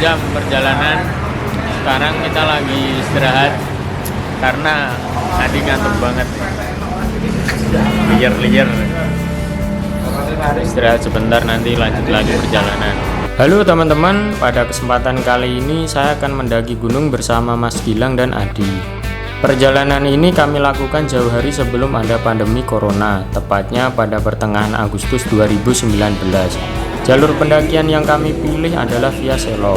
jam perjalanan. Sekarang kita lagi istirahat karena tadi ngantuk banget, liar. Istirahat sebentar, nanti lanjut lagi perjalanan. Halo teman-teman, pada kesempatan kali ini saya akan mendaki gunung bersama Mas Gilang dan Adi. Perjalanan ini kami lakukan jauh hari sebelum ada pandemi corona, tepatnya pada pertengahan Agustus 2019. Jalur pendakian yang kami pilih adalah Via Selo.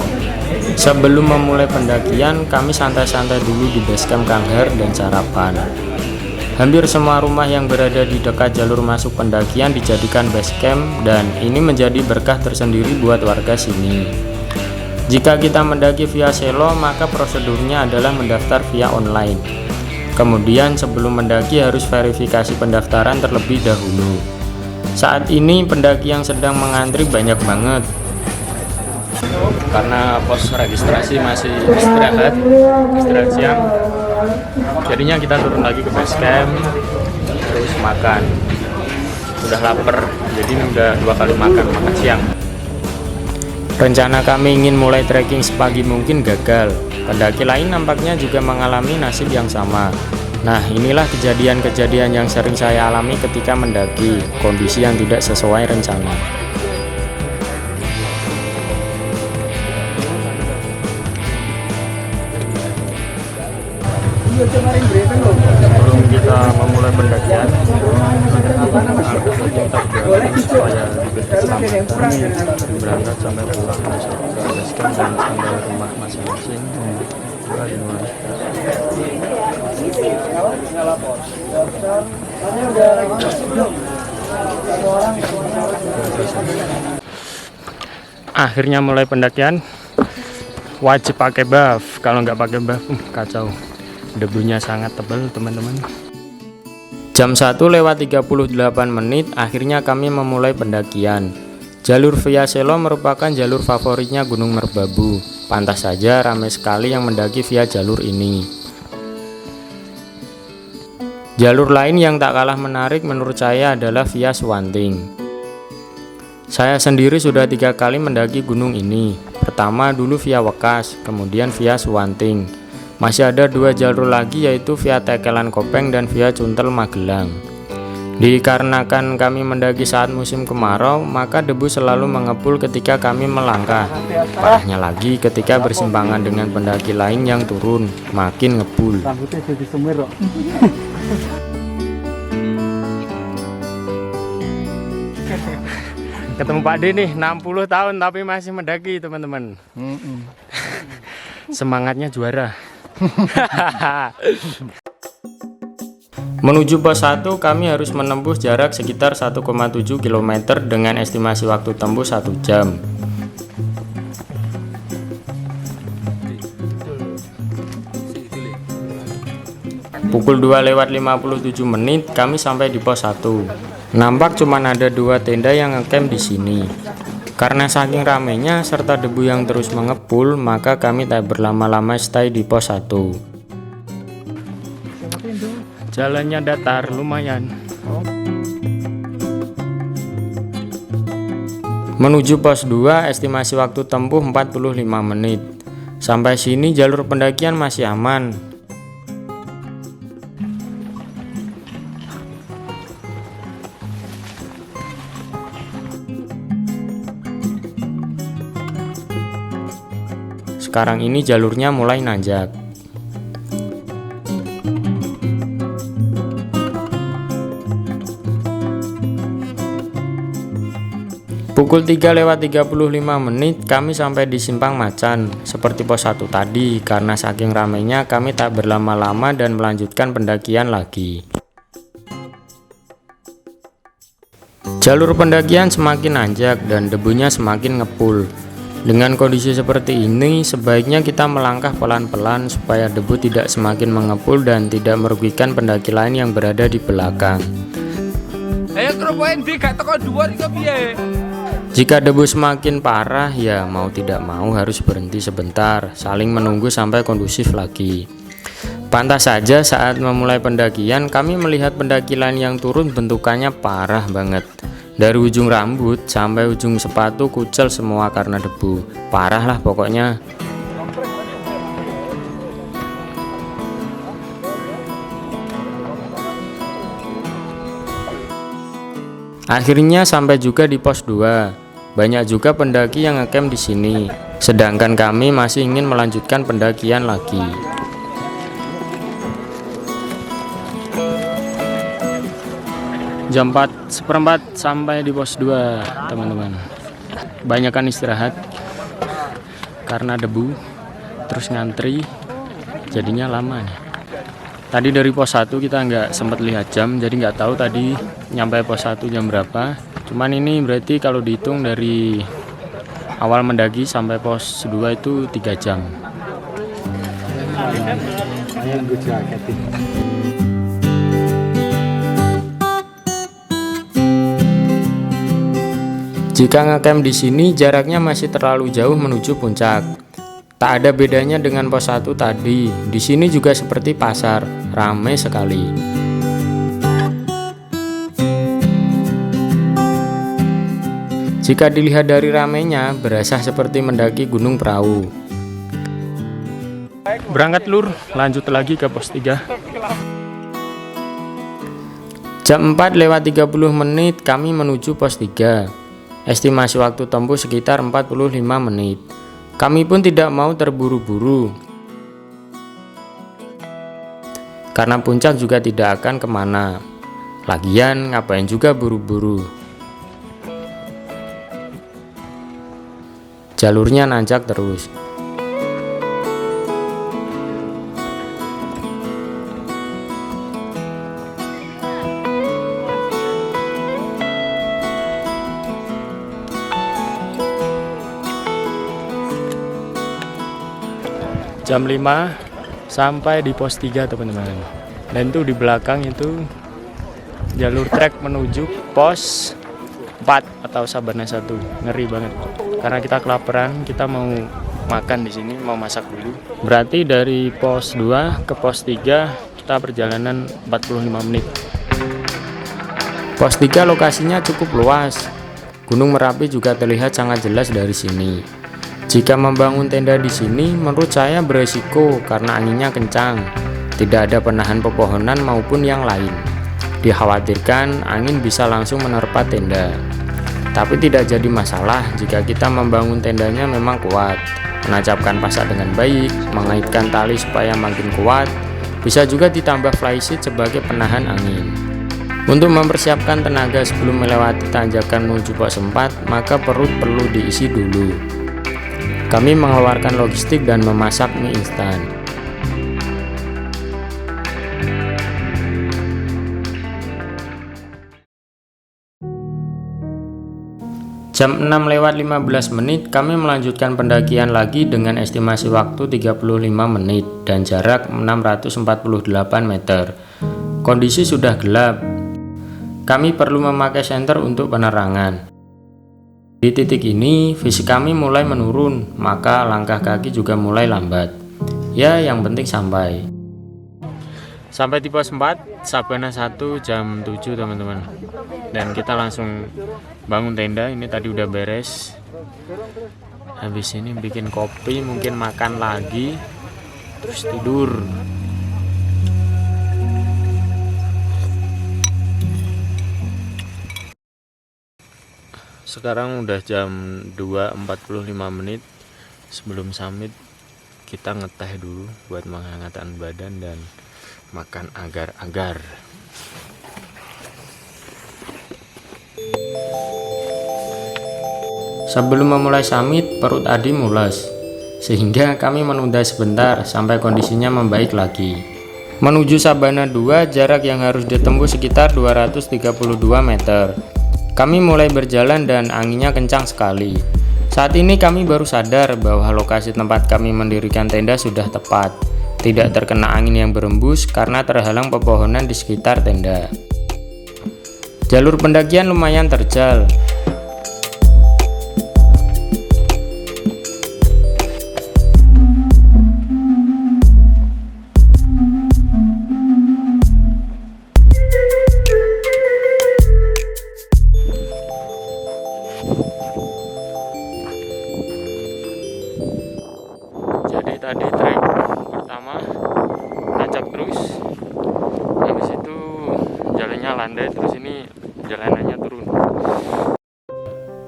Sebelum memulai pendakian, kami santai-santai dulu di basecamp Kanghar dan sarapan. Hampir semua rumah yang berada di dekat jalur masuk pendakian dijadikan basecamp, dan ini menjadi berkah tersendiri buat warga sini. Jika kita mendaki via Selo, maka prosedurnya adalah mendaftar via online. Kemudian sebelum mendaki harus verifikasi pendaftaran terlebih dahulu. Saat ini pendaki yang sedang mengantri banyak banget. Karena pos registrasi masih istirahat siang. Jadinya kita turun lagi ke basecamp, terus makan. Udah lapar, jadi udah 2 kali makan siang. Rencana kami ingin mulai trekking sepagi mungkin gagal. Pendaki lain nampaknya juga mengalami nasib yang sama. Nah, inilah kejadian-kejadian yang sering saya alami ketika mendaki, kondisi yang tidak sesuai rencana. Sebelum kita memulai pendakian, berangkat sampai pulang masuk ke basecamp dan sampai rumah masing-masing. Akhirnya mulai pendakian, wajib pakai buff. Kalau nggak pakai buff, kacau. Debunya sangat tebal teman-teman. Jam 1:38 akhirnya kami memulai pendakian. Jalur Via Selo merupakan jalur favoritnya Gunung Merbabu. Pantas saja ramai sekali yang mendaki via jalur ini. Jalur lain yang tak kalah menarik menurut saya adalah Via Suwanting. Saya sendiri sudah 3 kali mendaki gunung ini. Pertama dulu via Wekas, kemudian via Suwanting. Masih ada 2 jalur lagi, yaitu via Tekelan Kopeng dan via Cuntel Magelang. Dikarenakan kami mendaki saat musim kemarau, maka debu selalu mengepul ketika kami melangkah. Parahnya lagi ketika bersimpangan dengan pendaki lain yang turun, makin ngepul. Ketemu Pak D nih, 60 tahun tapi masih mendaki teman-teman. Semangatnya juara. Menuju pos 1 kami harus menempuh jarak sekitar 1,7 km dengan estimasi waktu tempuh 1 jam. Pukul 2:57 kami sampai di pos 1. Nampak cuma ada 2 tenda yang ngecamp di sini. Karena saking ramainya serta debu yang terus mengepul, maka kami tak berlama-lama stay di pos 1. Jalannya datar lumayan. Menuju pos 2 estimasi waktu tempuh 45 menit. Sampai sini jalur pendakian masih aman. Sekarang ini jalurnya mulai nanjak. Pukul 3:35 kami sampai di Simpang Macan, seperti pos 1 tadi. Karena saking ramainya kami tak berlama-lama dan melanjutkan pendakian lagi. Jalur pendakian semakin nanjak dan debunya semakin ngepul. Dengan kondisi seperti ini, sebaiknya kita melangkah pelan-pelan supaya debu tidak semakin mengepul dan tidak merugikan pendaki lain yang berada di belakang. Jika debu semakin parah, ya mau tidak mau harus berhenti sebentar, saling menunggu sampai kondusif lagi. Pantas saja saat memulai pendakian, kami melihat pendaki lain yang turun bentukannya parah banget. Dari ujung rambut sampai ujung sepatu kucel semua karena debu. Parah lah pokoknya. Akhirnya sampai juga di pos 2. Banyak juga pendaki yang ngecamp di sini. Sedangkan kami masih ingin melanjutkan pendakian lagi. Jam 4:15 sampai di pos 2, teman-teman. Banyakan istirahat karena debu, terus ngantri, jadinya lama nih. Tadi dari pos 1 kita nggak sempat lihat jam, jadi nggak tahu tadi nyampe pos 1 jam berapa. Cuman ini berarti kalau dihitung dari awal mendaki sampai pos 2 itu 3 jam. Jika ngecamp di sini jaraknya masih terlalu jauh menuju puncak. Tak ada bedanya dengan pos 1 tadi. Di sini juga seperti pasar, ramai sekali. Jika dilihat dari ramainya, berasa seperti mendaki Gunung Prau. Berangkat lur, lanjut lagi ke pos 3. Jam 4:30 kami menuju pos 3. Estimasi waktu tempuh sekitar 45 menit. Kami pun tidak mau terburu-buru, karena puncak juga tidak akan kemana. Lagian ngapain juga buru-buru. Jalurnya nanjak terus. Jam 5 sampai di pos 3, teman-teman. Dan itu di belakang itu jalur trek menuju pos 4 atau Sabana 1. Ngeri banget. Karena kita kelaparan, kita mau makan di sini, mau masak dulu. Berarti dari pos 2 ke pos 3 kita perjalanan 45 menit. Pos 3 lokasinya cukup luas. Gunung Merapi juga terlihat sangat jelas dari sini. Jika membangun tenda di sini, menurut saya beresiko karena anginnya kencang. Tidak ada penahan pepohonan maupun yang lain. Dikhawatirkan angin bisa langsung menerpa tenda. Tapi tidak jadi masalah jika kita membangun tendanya memang kuat. Menancapkan pasak dengan baik, mengaitkan tali supaya makin kuat. Bisa juga ditambah flysheet sebagai penahan angin. Untuk mempersiapkan tenaga sebelum melewati tanjakan menuju pos 4, maka perut perlu diisi dulu. Kami mengeluarkan logistik dan memasak mie instan. Jam 6:15 kami melanjutkan pendakian lagi dengan estimasi waktu 35 menit dan jarak 648 meter. Kondisi sudah gelap. Kami perlu memakai senter untuk penerangan. Di titik ini, fisik kami mulai menurun, maka langkah kaki juga mulai lambat. Ya, yang penting sampai. Sampai di pos 4, Sabana 1 jam 7, teman-teman. Dan kita langsung bangun tenda, ini tadi udah beres. Habis ini bikin kopi, mungkin makan lagi, terus tidur. Sekarang udah jam 2:45. Sebelum summit kita ngeteh dulu buat menghangatkan badan dan makan agar-agar. Sebelum memulai summit, perut Adi mules, sehingga kami menunda sebentar sampai kondisinya membaik lagi. Menuju Sabana 2, jarak yang harus ditempuh sekitar 232 meter. Kami mulai berjalan dan anginnya kencang sekali. Saat ini kami baru sadar bahwa lokasi tempat kami mendirikan tenda sudah tepat. Tidak terkena angin yang berembus karena terhalang pepohonan di sekitar tenda. Jalur pendakian lumayan terjal. tadi trek pertama nancap terus, habis itu jalannya landai, terus ini jalanannya turun.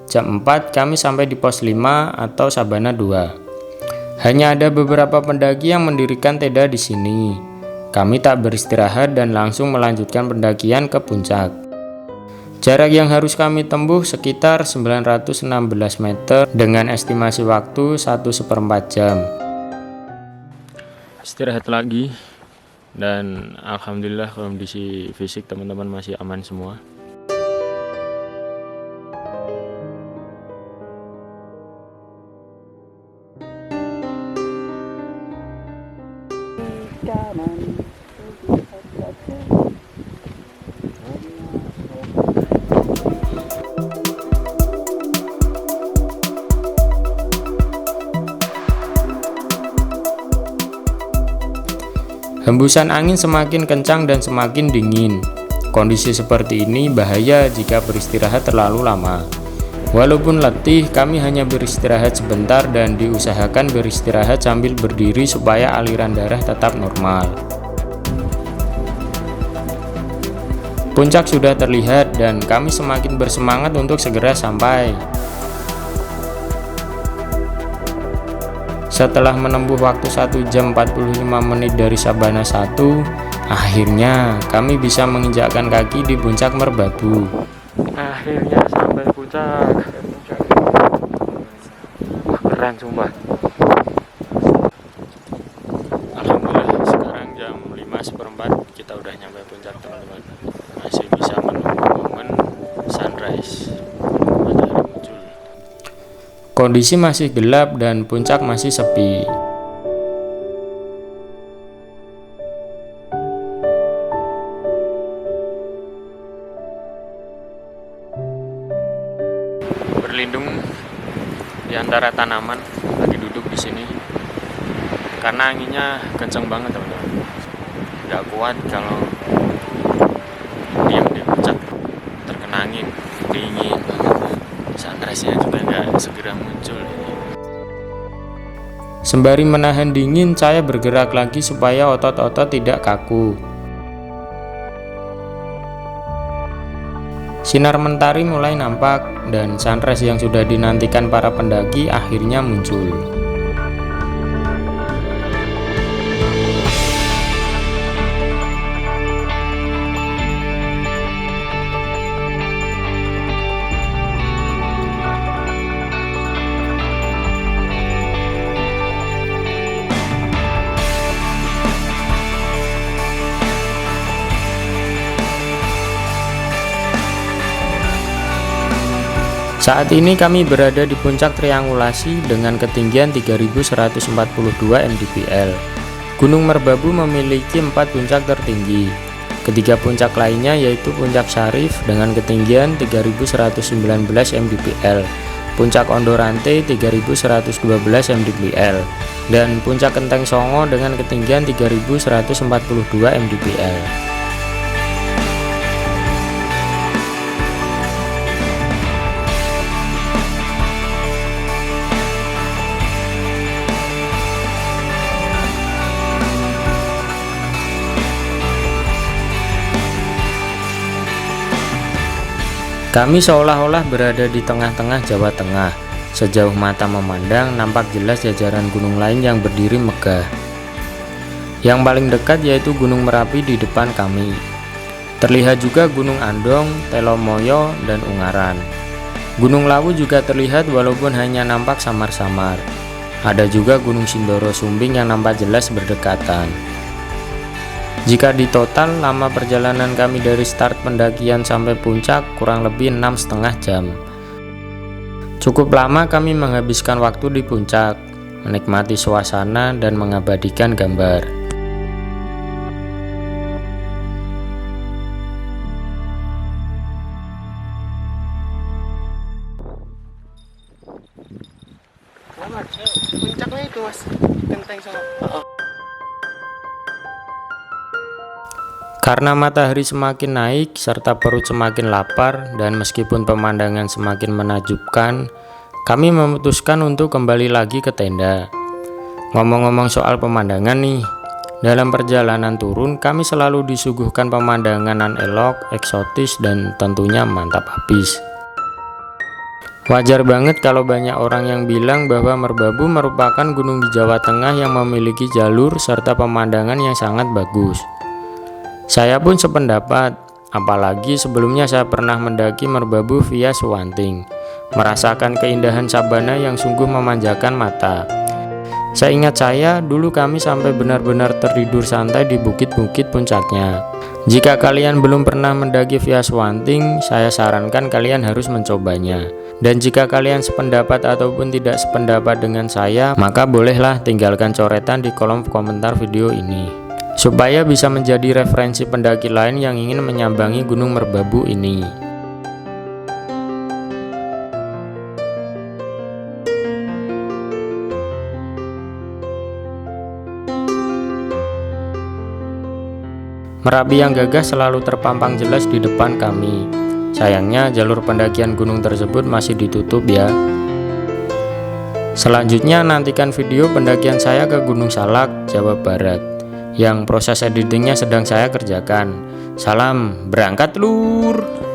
Jam 4 kami sampai di pos 5 atau Sabana 2. Hanya ada beberapa pendaki yang mendirikan tenda di sini. Kami tak beristirahat dan langsung melanjutkan pendakian ke puncak. Jarak yang harus kami tempuh sekitar 916 meter dengan estimasi waktu 1/4 jam. Istirahat lagi, dan alhamdulillah kondisi fisik teman-teman masih aman semua. Hembusan angin semakin kencang dan semakin dingin. Kondisi seperti ini bahaya jika beristirahat terlalu lama. Walaupun letih, kami hanya beristirahat sebentar dan diusahakan beristirahat sambil berdiri supaya aliran darah tetap normal. Puncak sudah terlihat dan kami semakin bersemangat untuk segera sampai. Setelah menempuh waktu 1 jam 45 menit dari Sabana 1, akhirnya kami bisa menginjakkan kaki di puncak Merbabu. Akhirnya sampai puncak. Wah, keren sumpah. Alhamdulillah sekarang jam 5:15 kita udah nyampe puncak teman-teman. Masih bisa menunggu momen sunrise. Kondisi masih gelap dan puncak masih sepi. Berlindung di antara tanaman, lagi duduk di sini. Karena anginnya kenceng banget teman-teman. Gak kuat kalau diam di puncak, terkena angin, dingin banget. Sunrise-nya juga nggak segera muncul. Sembari menahan dingin, saya bergerak lagi supaya otot-otot tidak kaku. Sinar mentari mulai nampak dan sunrise yang sudah dinantikan para pendaki akhirnya muncul. Saat ini kami berada di puncak triangulasi dengan ketinggian 3142 mdpl. Gunung Merbabu memiliki 4 puncak tertinggi. Ketiga puncak lainnya yaitu Puncak Syarif dengan ketinggian 3119 mdpl, Puncak Ondorante 3112 mdpl, dan Puncak Kenteng Songo dengan ketinggian 3142 mdpl. Kami seolah-olah berada di tengah-tengah Jawa Tengah. Sejauh mata memandang, nampak jelas jajaran gunung lain yang berdiri megah. Yang paling dekat yaitu Gunung Merapi di depan kami. Terlihat juga Gunung Andong, Telomoyo, dan Ungaran. Gunung Lawu juga terlihat walaupun hanya nampak samar-samar. Ada juga Gunung Sindoro Sumbing yang nampak jelas berdekatan. Jika ditotal, lama perjalanan kami dari start pendakian sampai puncak kurang lebih 6,5 jam. Cukup lama kami menghabiskan waktu di puncak, menikmati suasana dan mengabadikan gambar. Puncaknya itu mas, Kenteng Songo. Karena matahari semakin naik serta perut semakin lapar dan meskipun pemandangan semakin menakjubkan, kami memutuskan untuk kembali lagi ke tenda. Ngomong-ngomong soal pemandangan nih, dalam perjalanan turun kami selalu disuguhkan pemandangan nan elok, eksotis, dan tentunya mantap habis. Wajar banget kalau banyak orang yang bilang bahwa Merbabu merupakan gunung di Jawa Tengah yang memiliki jalur serta pemandangan yang sangat bagus. Saya pun sependapat, apalagi sebelumnya saya pernah mendaki Merbabu via Suwanting, merasakan keindahan sabana yang sungguh memanjakan mata. Seingat saya, dulu kami sampai benar-benar tertidur santai di bukit-bukit puncaknya. Jika kalian belum pernah mendaki via Suwanting, saya sarankan kalian harus mencobanya. Dan jika kalian sependapat ataupun tidak sependapat dengan saya, maka bolehlah tinggalkan coretan di kolom komentar video ini, supaya bisa menjadi referensi pendaki lain yang ingin menyambangi Gunung Merbabu ini. Merapi yang gagah selalu terpampang jelas di depan kami. Sayangnya jalur pendakian gunung tersebut masih ditutup ya. Selanjutnya nantikan video pendakian saya ke Gunung Salak, Jawa Barat, yang proses editingnya sedang saya kerjakan. Salam berangkat lur.